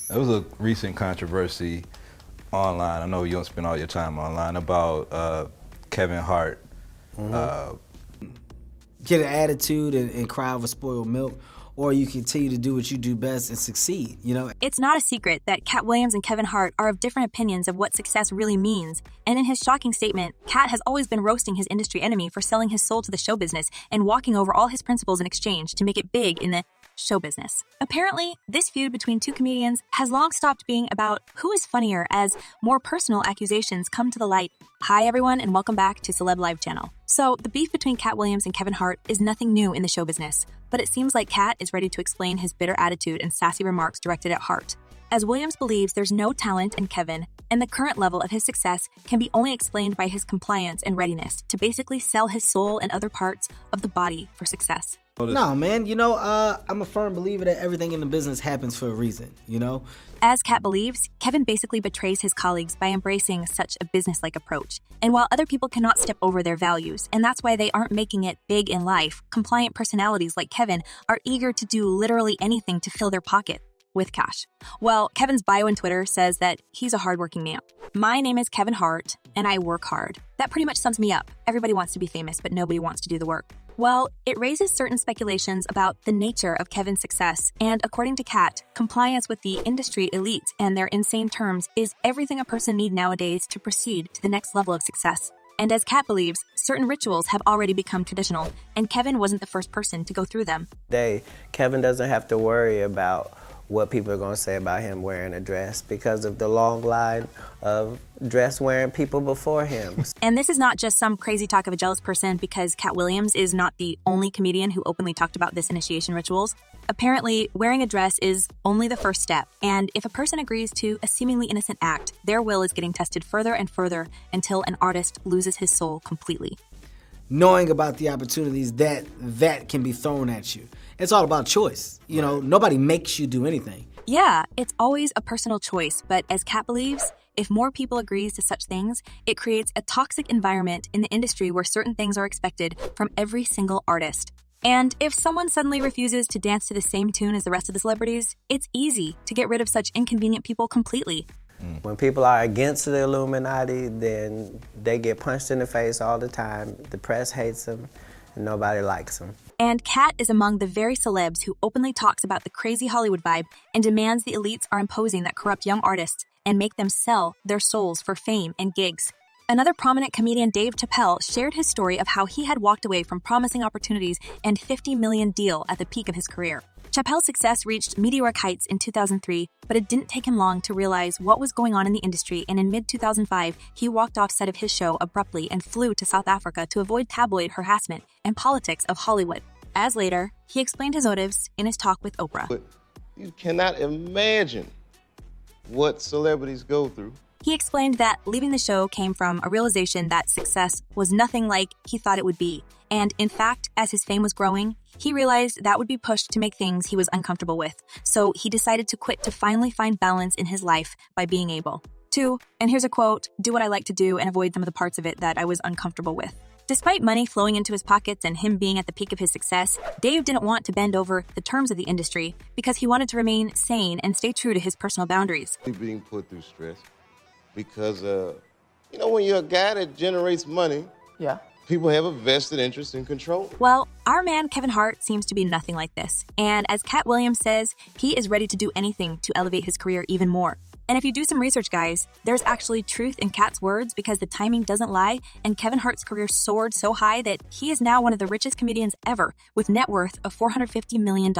There was a recent controversy online. I know you don't spend all your time online about Kevin Hart. Get an attitude and cry over spoiled milk, or you continue to do what you do best and succeed, you know? It's not a secret that Katt Williams and Kevin Hart are of different opinions of what success really means. And in his shocking statement, Katt has always been roasting his industry enemy for selling his soul to the show business and walking over all his principles in exchange to make it big in the show business. Apparently, this feud between two comedians has long stopped being about who is funnier as more personal accusations come to the light. Hi everyone and welcome back to Celeb Live Channel. So, the beef between Katt Williams and Kevin Hart is nothing new in the show business, but it seems like Katt is ready to explain his bitter attitude and sassy remarks directed at Hart. As Williams believes there's no talent in Kevin, and the current level of his success can be only explained by his compliance and readiness to basically sell his soul and other parts of the body for success. No, man, you know, I'm a firm believer that everything in the business happens for a reason, you know? As Katt believes, Kevin basically betrays his colleagues by embracing such a business-like approach. And while other people cannot step over their values, and that's why they aren't making it big in life, compliant personalities like Kevin are eager to do literally anything to fill their pocket with cash. Well, Kevin's bio on Twitter says that he's a hardworking man. My name is Kevin Hart, and I work hard. That pretty much sums me up. Everybody wants to be famous, but nobody wants to do the work. Well, it raises certain speculations about the nature of Kevin's success, and according to Katt, compliance with the industry elite and their insane terms is everything a person needs nowadays to proceed to the next level of success. And as Katt believes, certain rituals have already become traditional, and Kevin wasn't the first person to go through them. Kevin doesn't have to worry about what people are going to say about him wearing a dress because of the long line of dress-wearing people before him. And this is not just some crazy talk of a jealous person, because Katt Williams is not the only comedian who openly talked about this initiation rituals. Apparently, wearing a dress is only the first step, and if a person agrees to a seemingly innocent act, their will is getting tested further and further until an artist loses his soul completely. Knowing about the opportunities that can be thrown at you. It's all about choice. You know, nobody makes you do anything. Yeah, it's always a personal choice, but as Katt believes, if more people agrees to such things, it creates a toxic environment in the industry where certain things are expected from every single artist. And if someone suddenly refuses to dance to the same tune as the rest of the celebrities, it's easy to get rid of such inconvenient people completely. When people are against the Illuminati, then they get punched in the face all the time. The press hates them, and nobody likes them. And Katt is among the very celebs who openly talks about the crazy Hollywood vibe and demands the elites are imposing that corrupt young artists and make them sell their souls for fame and gigs. Another prominent comedian, Dave Chappelle, shared his story of how he had walked away from promising opportunities and $50 million deal at the peak of his career. Chappelle's success reached meteoric heights in 2003, but it didn't take him long to realize what was going on in the industry, and in mid-2005, he walked off set of his show abruptly and flew to South Africa to avoid tabloid harassment and politics of Hollywood. As later, he explained his motives in his talk with Oprah. But you cannot imagine what celebrities go through. He explained that leaving the show came from a realization that success was nothing like he thought it would be. And in fact, as his fame was growing, he realized that would be pushed to make things he was uncomfortable with. So he decided to quit to finally find balance in his life by being able to, and here's a quote, do what I like to do and avoid some of the parts of it that I was uncomfortable with. Despite money flowing into his pockets and him being at the peak of his success, Dave didn't want to bend over the terms of the industry because he wanted to remain sane and stay true to his personal boundaries. Being put through stress because, when you're a guy that generates money, people have a vested interest in control. Well, our man Kevin Hart seems to be nothing like this. And as Katt Williams says, he is ready to do anything to elevate his career even more. And if you do some research, guys, there's actually truth in Katt's words because the timing doesn't lie, and Kevin Hart's career soared so high that he is now one of the richest comedians ever with net worth of $450 million.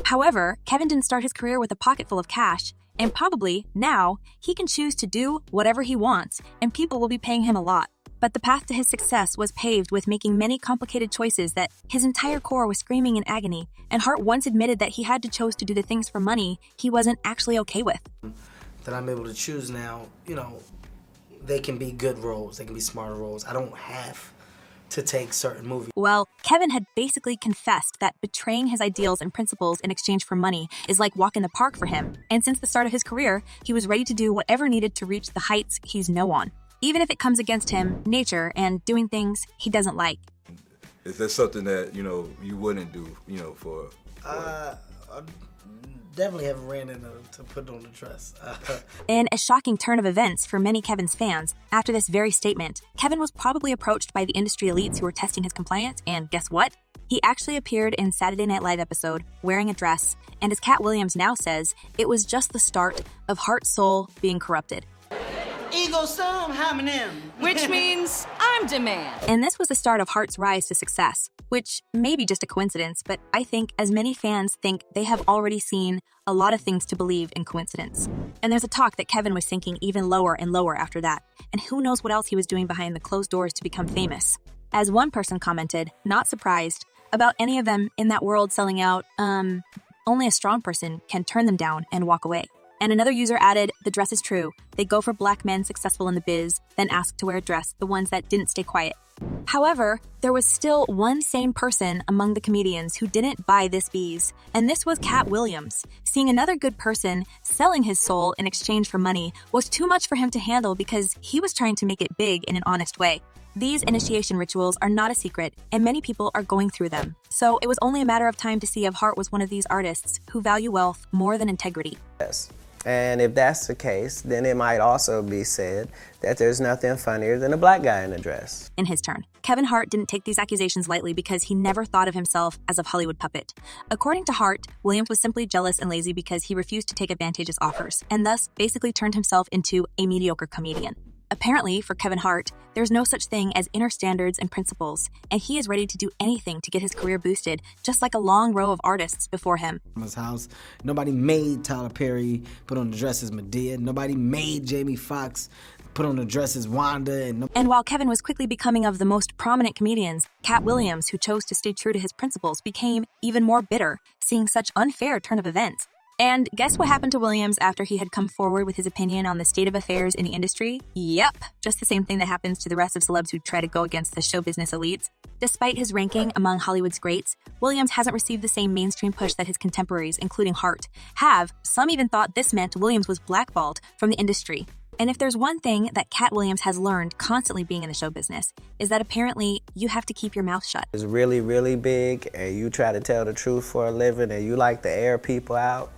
However, Kevin didn't start his career with a pocket full of cash, and probably now he can choose to do whatever he wants, and people will be paying him a lot. But the path to his success was paved with making many complicated choices that his entire core was screaming in agony, and Hart once admitted that he had to choose to do the things for money he wasn't actually okay with. That I'm able to choose now, they can be good roles, they can be smarter roles. I don't have to take certain movies. Well, Kevin had basically confessed that betraying his ideals and principles in exchange for money is like walk in the park for him. And since the start of his career, he was ready to do whatever needed to reach the heights he's known on, even if it comes against him, nature, and doing things he doesn't like. Is that something that, you wouldn't do, for definitely haven't ran into to put on the dress. In a shocking turn of events for many Kevin's fans, after this very statement, Kevin was probably approached by the industry elites who were testing his compliance, and guess what? He actually appeared in Saturday Night Live episode wearing a dress, and as Katt Williams now says, it was just the start of Hart's soul being corrupted. Ego sum homonym. Which means I'm demand. And this was the start of Hart's rise to success, which may be just a coincidence, but I think as many fans think they have already seen a lot of things to believe in coincidence. And there's a talk that Kevin was sinking even lower and lower after that, and who knows what else he was doing behind the closed doors to become famous. As one person commented, not surprised, about any of them in that world selling out, only a strong person can turn them down and walk away. And another user added, the dress is true. They go for black men successful in the biz, then ask to wear a dress, the ones that didn't stay quiet. However, there was still one sane person among the comedians who didn't buy this bees, and this was Katt Williams. Seeing another good person selling his soul in exchange for money was too much for him to handle because he was trying to make it big in an honest way. These initiation rituals are not a secret, and many people are going through them. So it was only a matter of time to see if Hart was one of these artists who value wealth more than integrity. Yes. And if that's the case, then it might also be said that there's nothing funnier than a black guy in a dress. In his turn, Kevin Hart didn't take these accusations lightly because he never thought of himself as a Hollywood puppet. According to Hart, Williams was simply jealous and lazy because he refused to take advantageous offers, and thus basically turned himself into a mediocre comedian. Apparently, for Kevin Hart, there's no such thing as inner standards and principles, and he is ready to do anything to get his career boosted, just like a long row of artists before him. His house, nobody made Tyler Perry put on the dress as Medea. Nobody made Jamie Foxx put on the dress as Wanda. And while Kevin was quickly becoming of the most prominent comedians, Katt Williams, who chose to stay true to his principles, became even more bitter, seeing such unfair turn of events. And guess what happened to Williams after he had come forward with his opinion on the state of affairs in the industry? Yep, just the same thing that happens to the rest of celebs who try to go against the show business elites. Despite his ranking among Hollywood's greats, Williams hasn't received the same mainstream push that his contemporaries, including Hart, have. Some even thought this meant Williams was blackballed from the industry. And if there's one thing that Katt Williams has learned constantly being in the show business, is that apparently you have to keep your mouth shut. It's really, really big, and you try to tell the truth for a living, and you like to air people out.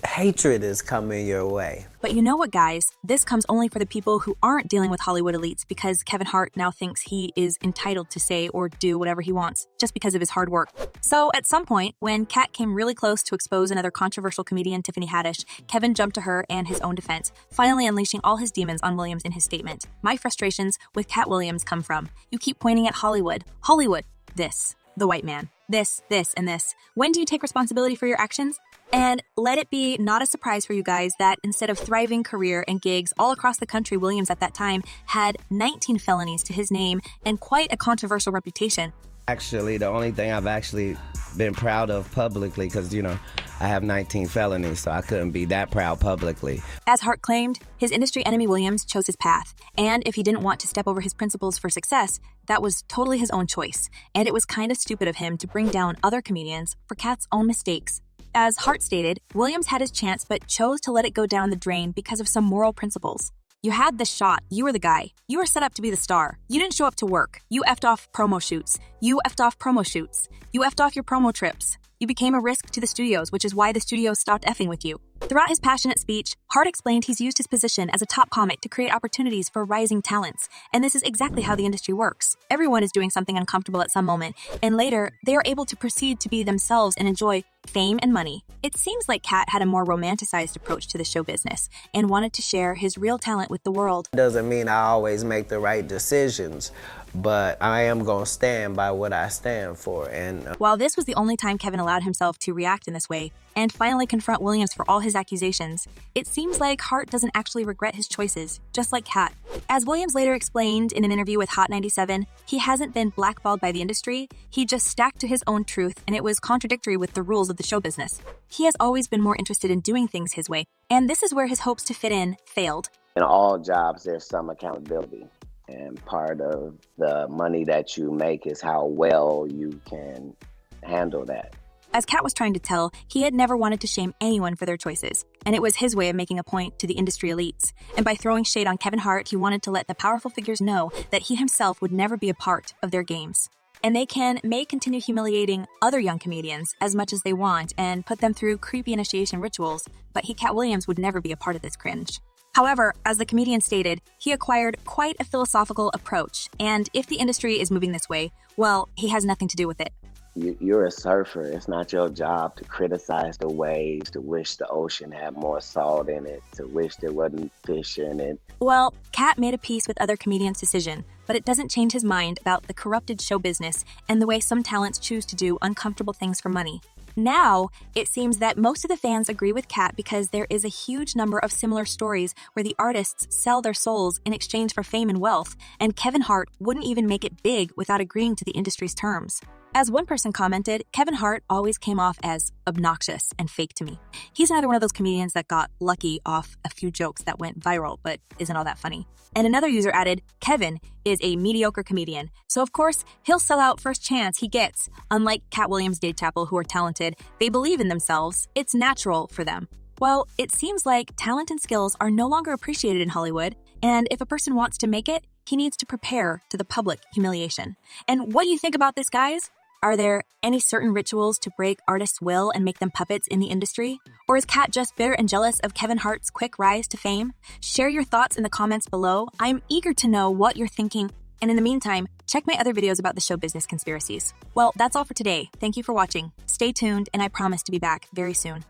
Hatred is coming your way. But you know what, guys? This comes only for the people who aren't dealing with Hollywood elites because Kevin Hart now thinks he is entitled to say or do whatever he wants just because of his hard work. So at some point, when Katt came really close to expose another controversial comedian, Tiffany Haddish, Kevin jumped to her and his own defense, finally unleashing all his demons on Williams in his statement. My frustrations with Katt Williams come from, you keep pointing at Hollywood. Hollywood. This. The white man. This, and this. When do you take responsibility for your actions? And let it be not a surprise for you guys that instead of thriving career and gigs all across the country, Williams at that time had 19 felonies to his name and quite a controversial reputation. Actually, the only thing I've actually been proud of publicly, because, I have 19 felonies, so I couldn't be that proud publicly. As Hart claimed, his industry enemy Williams chose his path. And if he didn't want to step over his principles for success, that was totally his own choice. And it was kind of stupid of him to bring down other comedians for Katt's own mistakes. As Hart stated, Williams had his chance but chose to let it go down the drain because of some moral principles. You had the shot. You were the guy. You were set up to be the star. You didn't show up to work. You effed off promo shoots. You effed off promo shoots. You effed off your promo trips. You became a risk to the studios, which is why the studios stopped effing with you. Throughout his passionate speech, Hart explained he's used his position as a top comic to create opportunities for rising talents. And this is exactly how the industry works. Everyone is doing something uncomfortable at some moment, and later, they are able to proceed to be themselves and enjoy fame and money. It seems like Katt had a more romanticized approach to the show business and wanted to share his real talent with the world. Doesn't mean I always make the right decisions, but I am going to stand by what I stand for. And while this was the only time Kevin allowed himself to react in this way and finally confront Williams for all his accusations, it seems like Hart doesn't actually regret his choices, just like Katt. As Williams later explained in an interview with Hot 97, he hasn't been blackballed by the industry, he just stuck to his own truth, and it was contradictory with the rules of the show business. He has always been more interested in doing things his way, and this is where his hopes to fit in failed. In all jobs, there's some accountability. And part of the money that you make is how well you can handle that. As Katt was trying to tell, he had never wanted to shame anyone for their choices, and it was his way of making a point to the industry elites. And by throwing shade on Kevin Hart, he wanted to let the powerful figures know that he himself would never be a part of their games. and may continue humiliating other young comedians as much as they want and put them through creepy initiation rituals, but Katt Williams would never be a part of this cringe. However, as the comedian stated, he acquired quite a philosophical approach, and if the industry is moving this way, well, he has nothing to do with it. You're a surfer. It's not your job to criticize the waves, to wish the ocean had more salt in it, to wish there wasn't fish in it. Well, Katt made a peace with other comedians' decision, but it doesn't change his mind about the corrupted show business and the way some talents choose to do uncomfortable things for money. Now, it seems that most of the fans agree with Katt because there is a huge number of similar stories where the artists sell their souls in exchange for fame and wealth, and Kevin Hart wouldn't even make it big without agreeing to the industry's terms. As one person commented, Kevin Hart always came off as obnoxious and fake to me. He's another one of those comedians that got lucky off a few jokes that went viral, but isn't all that funny. And another user added, Kevin is a mediocre comedian, so of course, he'll sell out first chance he gets. Unlike Katt Williams' Dade Chapel, who are talented, they believe in themselves. It's natural for them. Well, it seems like talent and skills are no longer appreciated in Hollywood, and if a person wants to make it, he needs to prepare to the public humiliation. And what do you think about this, guys? Are there any certain rituals to break artists' will and make them puppets in the industry? Or is Katt just bitter and jealous of Kevin Hart's quick rise to fame? Share your thoughts in the comments below. I'm eager to know what you're thinking. And in the meantime, check my other videos about the show business conspiracies. Well, that's all for today. Thank you for watching. Stay tuned, and I promise to be back very soon.